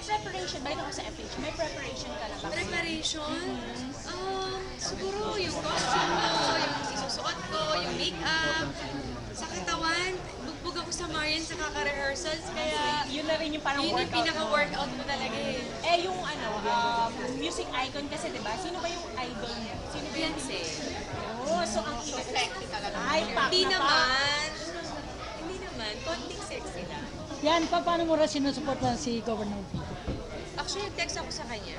preparation, balik ako sa FH, may preparation ka na ba? Preparation? Siguro yung costume ko, yung isusuot ko, yung make-up, sa katawan, bugbog ako sa Marian sa kaka-rehearsals, kaya Yun na rin yung parang yun yung workout mo. pinaka-workout ko talaga eh. Eh, yung ano, music icon kasi, di ba? Sino ba yung idol mo? Sino ba yung Beyonce. Oh, so ang sexy talaga. Ay, pak Hindi na pak. naman. Hindi naman. Konting sexy lang. Yan, paano mo rin sinusuportan si Governor Vico? Actually, text ako sa kanya.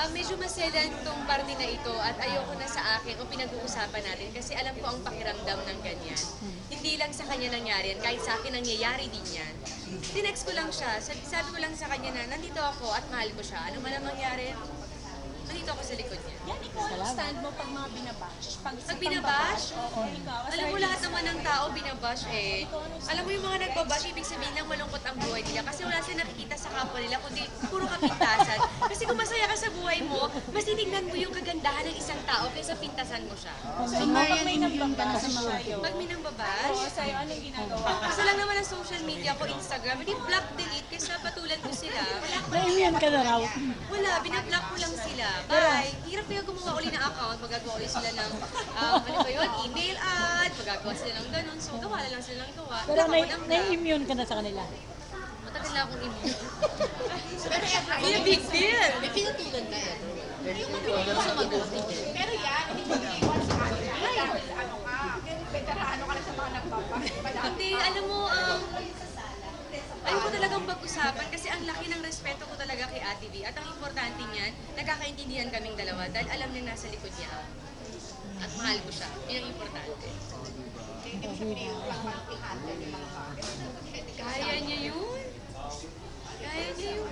Medyo maselan tong party na ito at ayoko na sa akin o pinag-uusapan natin kasi alam ko ang pakiramdam ng ganyan. Hindi lang sa kanya nangyari yan, kahit sa akin nangyayari din yan. Tinext ko lang siya, sabi ko lang sa kanya na nandito ako at mahal ko siya. Ano man ang mangyari, nandito ako sa likod niya. Yan, ikaw ang stand mo pag mga binabash. Pag binabash? Oo, ikaw. Alam mo lahat naman ng tao binabash eh. Alam mo yung mga nagbabash, ibig sabihin lang malungkot ang buhay nila kasi wala silang nakikita sa kapwa nila kundi puro kapintasan. Kasi kung masaya ka sa buhay mo, mas titignan mo yung kagandahan ng isang tao kaysa pintasan mo siya. So, ikaw pag may nambabash sa'yo, Pag may nang babash, oo, sa'yo, anong ginagawa? kasi lang naman ang social media ko, Instagram, hindi block delete kaysa patulan ko sila. Na-immune ka na raw. Wala, binablock ko lang sila. Bye! Hirap kaya gumawa uli ng account, magagawa uli sila ng, ano ba yun, email ad, magagawa sila ng ganun. So, gawa na lang sila ng gawa. Pero Block ako ng block. na-immune ka na sa kanila. Matagal na akong immune. Hindi a big deal. May pinutulan ka yan. Sumagot. Pero yan, hindi mo iiwan sa kanila. Dahil ano ka, veterano ka na sa mga nagbabash. Hindi, alam mo, ayaw ko talagang pag-usapan kasi ang laki ng respeto ko talaga kay Ate V. At ang importante niyan, nagkakaintindihan kaming dalawa dahil alam niya nasa likod niya ako. At mahal ko siya. Yun ang importante. Hindi mo siya pinipang i-handle yung mga bagay. Kaya niya yun. Kaya niya yun.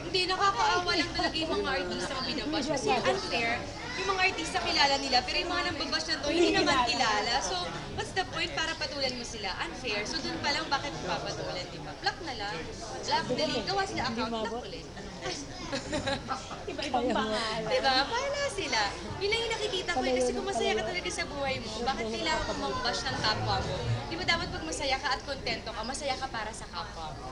Hindi, nakakaawa lang talaga yung mga artista na binabash. Kasi unfair, yung mga artista kilala nila, pero yung mga nambabash na to, hindi naman kilala. So, what's the point para patulan mo sila? Unfair. So, dun pa lang, bakit papatulan, di ba? Block na lang. Block, delete. Gawa sila account, block ulit. Iba-ibang pangalan. Diba? Pahala sila. Yun lang yung nakikita ko eh. Kasi kung masaya ka talaga sa buhay mo, bakit kailangan mo mag-bash ng kapwa mo? Di ba dapat pag masaya ka at kontento ka, masaya ka para sa kapwa mo?